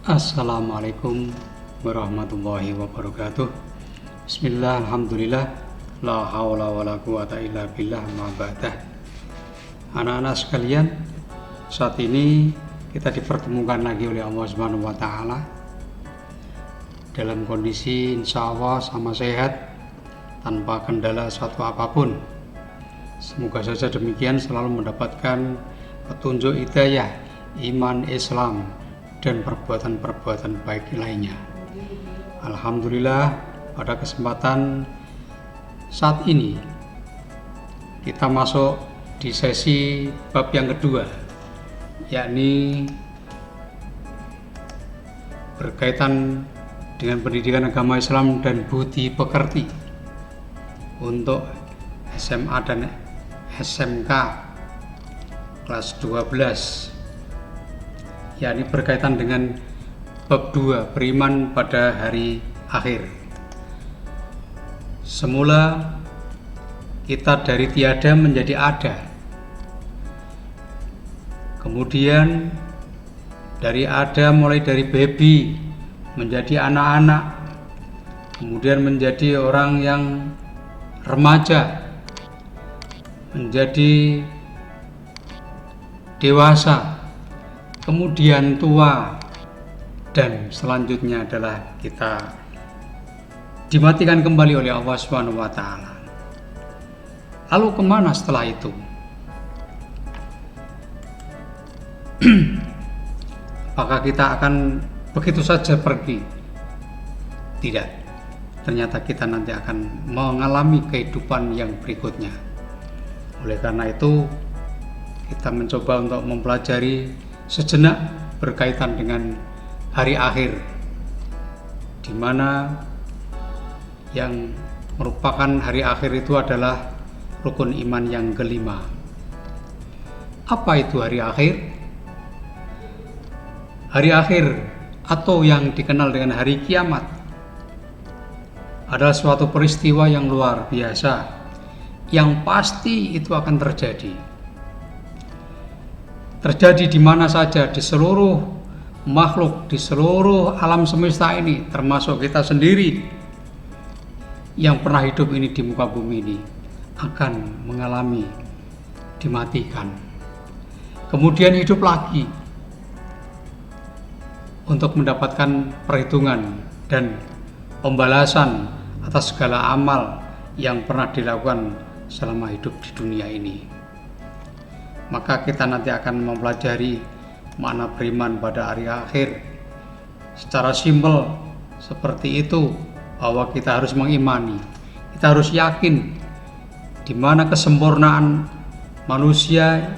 Assalamualaikum warahmatullahi wabarakatuh. Bismillah, alhamdulillah, la haula wa la quwata illa billah, ma ba'dah. Anak-anak sekalian, saat ini kita dipertemukan lagi oleh Allah Subhanahu wa Ta'ala dalam kondisi insya Allah sama sehat, tanpa kendala suatu apapun. Semoga saja demikian, selalu mendapatkan petunjuk hidayah, iman, Islam, dan perbuatan-perbuatan baik lainnya. Alhamdulillah, pada kesempatan saat ini kita masuk di sesi bab yang kedua, yakni berkaitan dengan pendidikan agama Islam dan budi pekerti untuk SMA dan SMK kelas 12, yakni berkaitan dengan bab 2, beriman pada hari akhir. Semula kita dari tiada menjadi ada, kemudian dari ada mulai dari baby menjadi anak-anak, kemudian menjadi orang yang remaja, menjadi dewasa, kemudian tua, dan selanjutnya adalah kita dimatikan kembali oleh Allah Subhanahu wa Ta'ala. Lalu kemana setelah itu? Apakah kita akan begitu saja pergi? Tidak. Ternyata kita nanti akan mengalami kehidupan yang berikutnya. Oleh karena itu, kita mencoba untuk mempelajari sejenak berkaitan dengan hari akhir, di mana yang merupakan hari akhir itu adalah rukun iman yang kelima. Apa itu hari akhir? Hari akhir atau yang dikenal dengan hari kiamat adalah suatu peristiwa yang luar biasa, yang pasti itu akan terjadi di mana saja, di seluruh makhluk, di seluruh alam semesta ini, termasuk kita sendiri yang pernah hidup ini di muka bumi ini, akan mengalami dimatikan, kemudian hidup lagi untuk mendapatkan perhitungan dan pembalasan atas segala amal yang pernah dilakukan selama hidup di dunia ini. Maka kita nanti akan mempelajari makna beriman pada hari akhir secara simpel seperti itu, bahwa kita harus mengimani, kita harus yakin di mana kesempurnaan manusia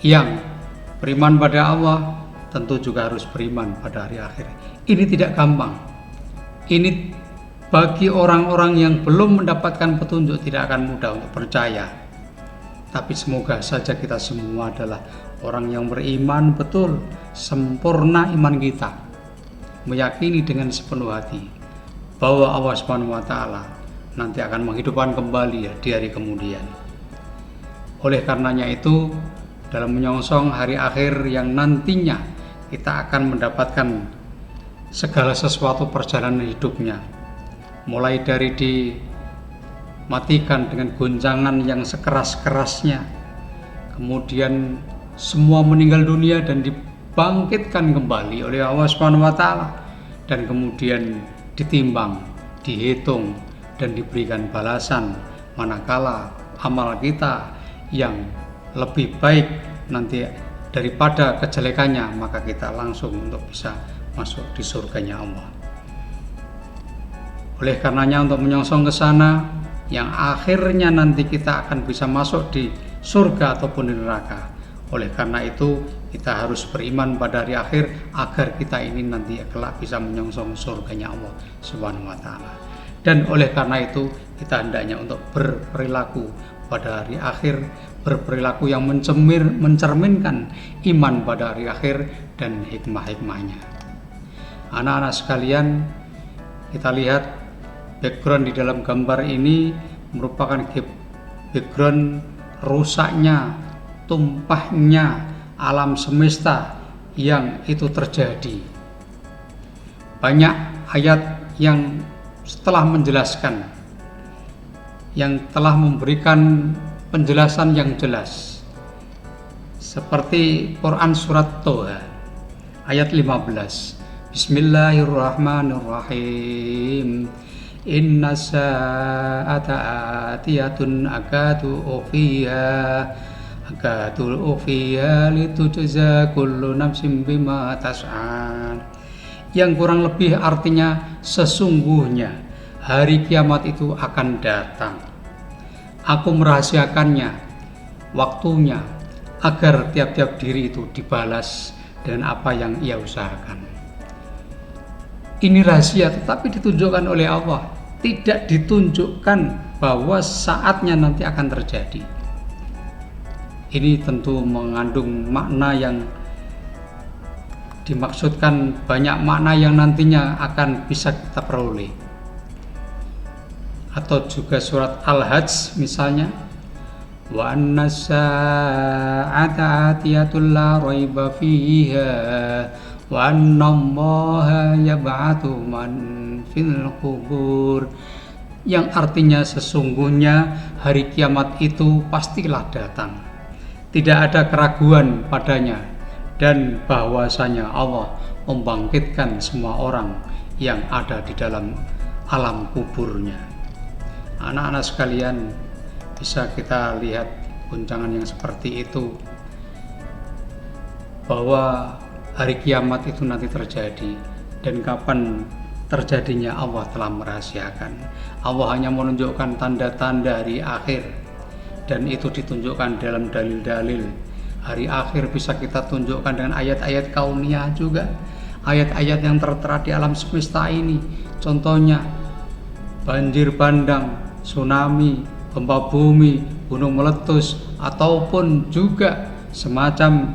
yang beriman pada Allah tentu juga harus beriman pada hari akhir. Ini tidak gampang. Ini bagi orang-orang yang belum mendapatkan petunjuk tidak akan mudah untuk percaya. Tapi semoga saja kita semua adalah orang yang beriman betul, sempurna iman kita, meyakini dengan sepenuh hati bahwa Allah Subhanahu wa Ta'ala nanti akan menghidupkan kembali di hari kemudian. Oleh karenanya itu, dalam menyongsong hari akhir yang nantinya kita akan mendapatkan segala sesuatu perjalanan hidupnya, mulai dari dimatikan dengan goncangan yang sekeras-kerasnya, kemudian semua meninggal dunia dan dibangkitkan kembali oleh Allah Subhanahu wa Ta'ala, dan kemudian ditimbang, dihitung, dan diberikan balasan manakala amal kita yang lebih baik nanti daripada kejelekannya, maka kita langsung untuk bisa masuk di surganya Allah. Oleh karenanya, untuk menyongsong ke sana yang akhirnya nanti kita akan bisa masuk di surga ataupun di neraka. Oleh karena itu kita harus beriman pada hari akhir agar kita ini nanti kelak bisa menyongsong surganya Allah Subhanahu wa Ta'ala. Dan oleh karena itu kita hendaknya untuk berperilaku pada hari akhir, berperilaku yang mencerminkan iman pada hari akhir dan hikmah-hikmahnya. Anak-anak sekalian, kita lihat background di dalam gambar ini merupakan background rusaknya, tumpahnya alam semesta yang itu terjadi banyak ayat yang setelah menjelaskan, yang telah memberikan penjelasan yang jelas, seperti Quran surat Toha ayat 15. Bismillahirrahmanirrahim. Inna sa'ata atiyatun akadu ufiha litujza kullu nafsin bima tas'an. Yang kurang lebih artinya, sesungguhnya hari kiamat itu akan datang. Aku merahasiakannya, waktunya, agar tiap-tiap diri itu dibalas dengan apa yang ia usahakan. Ini rahasia, tetapi ditunjukkan oleh Allah, tidak ditunjukkan bahwa saatnya nanti akan terjadi. Ini tentu mengandung makna yang dimaksudkan, banyak makna yang nantinya akan bisa kita peroleh. Atau juga surat Al-Hajj misalnya, wa anna sa'ata atiyatul la raiba fiha wa anna allaha yab'atsu man fil qubur, yang artinya sesungguhnya hari kiamat itu pastilah datang, tidak ada keraguan padanya, dan bahwasanya Allah membangkitkan semua orang yang ada di dalam alam kuburnya. Anak-anak sekalian, bisa kita lihat guncangan yang seperti itu, bahwa hari kiamat itu nanti terjadi, dan kapan terjadinya Allah telah merahasiakan. Allah hanya menunjukkan tanda-tanda hari akhir, dan itu ditunjukkan dalam dalil-dalil. Hari akhir bisa kita tunjukkan dengan ayat-ayat kauniyah juga, ayat-ayat yang tertera di alam semesta ini. Contohnya banjir bandang, tsunami, gempa bumi, gunung meletus, ataupun juga semacam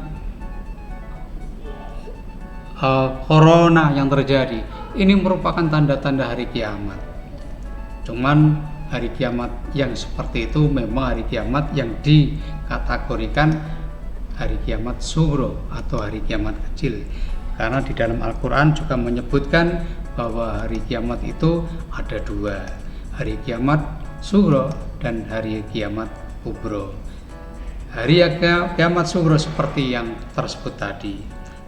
corona yang terjadi. Ini merupakan tanda-tanda hari kiamat. Cuman hari kiamat yang seperti itu memang hari kiamat yang dikategorikan hari kiamat sughra atau hari kiamat kecil, karena di dalam Al-Quran juga menyebutkan bahwa hari kiamat itu ada dua, hari kiamat sughra dan hari kiamat kubra. Hari kiamat sughra seperti yang tersebut tadi.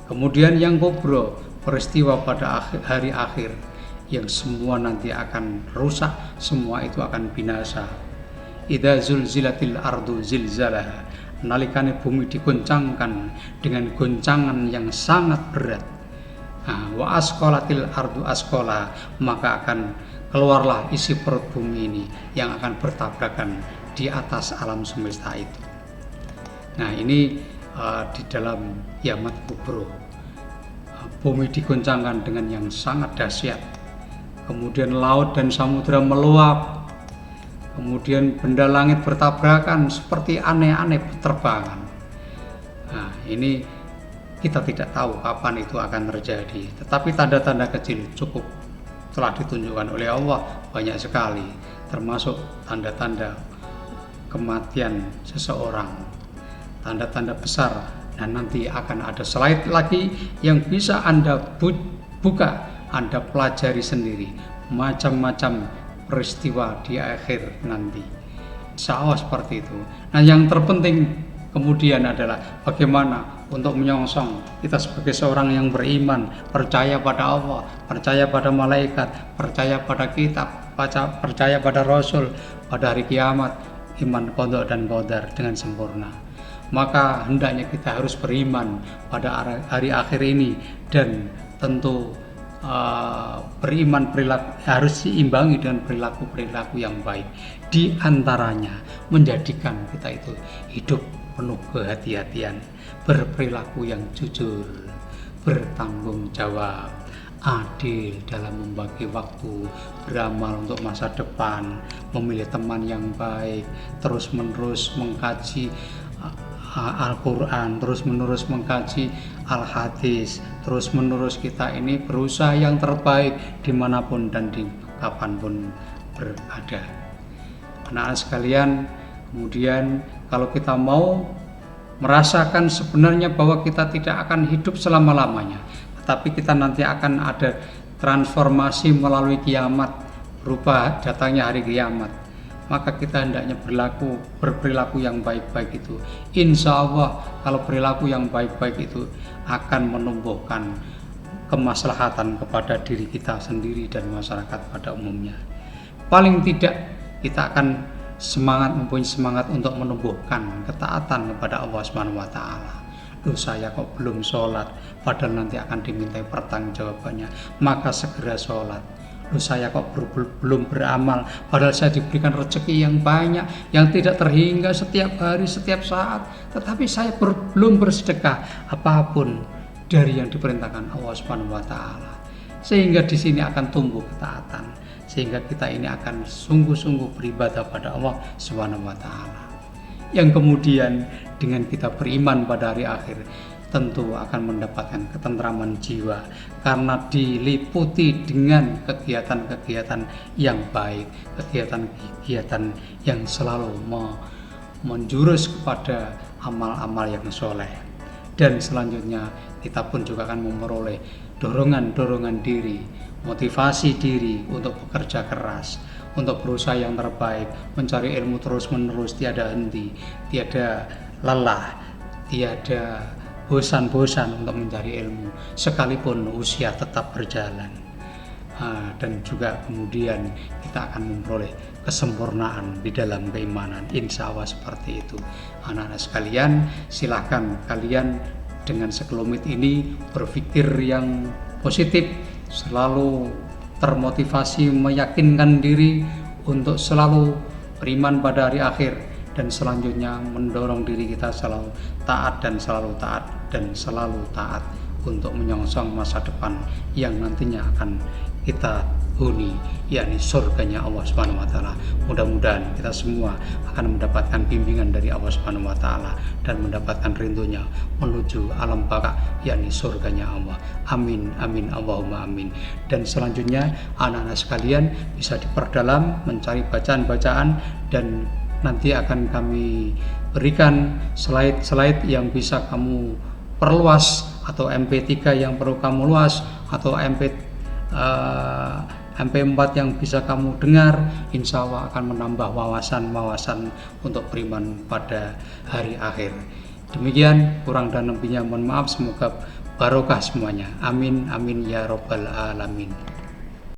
Kemudian yang kubra, peristiwa pada hari akhir yang semua nanti akan rusak, semua itu akan binasa. Idza zulzilatil ardu zilzalaha, nalikane bumi diguncangkan dengan goncangan yang sangat berat. Wa asqalatil ardu asqala, maka akan keluarlah isi perut bumi ini yang akan bertabrakan di atas alam semesta itu. Nah, ini di dalam kiamat kubra, bumi diguncangkan dengan yang sangat dahsyat, kemudian laut dan samudera meluap, kemudian benda langit bertabrakan seperti aneh-aneh berterbangan. Nah, ini kita tidak tahu kapan itu akan terjadi, tetapi tanda-tanda kecil cukup telah ditunjukkan oleh Allah banyak sekali, termasuk tanda-tanda kematian seseorang, tanda-tanda besar. Dan nanti akan ada slide lagi yang bisa Anda buka, Anda pelajari sendiri, macam-macam peristiwa di akhir nanti. Insya Allah seperti itu. Nah, yang terpenting kemudian adalah bagaimana untuk menyongsong kita sebagai seorang yang beriman, percaya pada Allah, percaya pada malaikat, percaya pada kitab, percaya pada Rasul, pada hari kiamat, iman qada dan qadar dengan sempurna. Maka hendaknya kita harus beriman pada hari akhir ini, dan tentu beriman harus diimbangi dengan perilaku-perilaku yang baik. Di antaranya menjadikan kita itu hidup penuh kehati-hatian, berperilaku yang jujur, bertanggung jawab, adil dalam membagi waktu, beramal untuk masa depan, memilih teman yang baik, terus-menerus mengkaji Al-Quran, terus-menerus mengkaji Al-Hadis, terus-menerus kita ini berusaha yang terbaik dimanapun dan di kapanpun berada. Anak-anak sekalian, kemudian kalau kita mau merasakan sebenarnya bahwa kita tidak akan hidup selama-lamanya, tetapi kita nanti akan ada transformasi melalui kiamat berupa datangnya hari kiamat, maka kita hendaknya berperilaku yang baik-baik itu. Insya Allah kalau perilaku yang baik-baik itu akan menumbuhkan kemaslahatan kepada diri kita sendiri dan masyarakat pada umumnya. Paling tidak kita akan mempunyai semangat untuk menumbuhkan ketaatan kepada Allah Subhanahu wa taala. Loh, saya kok belum sholat, padahal nanti akan dimintai pertanggungjawabannya, maka segera sholat. Loh, saya kok belum beramal, padahal saya diberikan rezeki yang banyak, yang tidak terhingga setiap hari, setiap saat, tetapi saya belum bersedekah apapun dari yang diperintahkan Allah Subhanahu wa taala. Sehingga di sini akan tumbuh ketaatan, sehingga kita ini akan sungguh-sungguh beribadah pada Allah Subhanahu wa taala. Yang kemudian dengan kita beriman pada hari akhir tentu akan mendapatkan ketentraman jiwa karena diliputi dengan kegiatan-kegiatan yang baik, kegiatan-kegiatan yang selalu menjurus kepada amal-amal yang soleh. Dan selanjutnya kita pun juga akan memperoleh dorongan diri, motivasi diri untuk bekerja keras, untuk berusaha yang terbaik, mencari ilmu terus-menerus, tiada henti, tiada lelah, tiada bosan-bosan untuk mencari ilmu, sekalipun usia tetap berjalan. Dan juga kemudian kita akan memperoleh kesempurnaan di dalam keimanan, insya Allah seperti itu. Anak-anak sekalian, silahkan kalian dengan sekelumit ini berpikir yang positif, selalu termotivasi, meyakinkan diri untuk selalu beriman pada hari akhir, dan selanjutnya mendorong diri kita selalu taat dan selalu taat dan selalu taat untuk menyongsong masa depan yang nantinya akan kita huni, yakni surganya Allah Subhanahu wa taala. Mudah-mudahan kita semua akan mendapatkan bimbingan dari Allah Subhanahu wa taala dan mendapatkan rindunya menuju alam baka, yakni surganya Allah. Amin amin Allahumma amin. Dan selanjutnya anak-anak sekalian bisa diperdalam mencari bacaan-bacaan, dan nanti akan kami berikan slide-slide yang bisa kamu perluas, atau MP3 yang perlu kamu luas, atau MP4 yang bisa kamu dengar. Insya Allah akan menambah wawasan untuk beriman pada hari akhir. Demikian, kurang dan lebihnya mohon maaf, semoga barokah semuanya. Amin amin ya robbal alamin.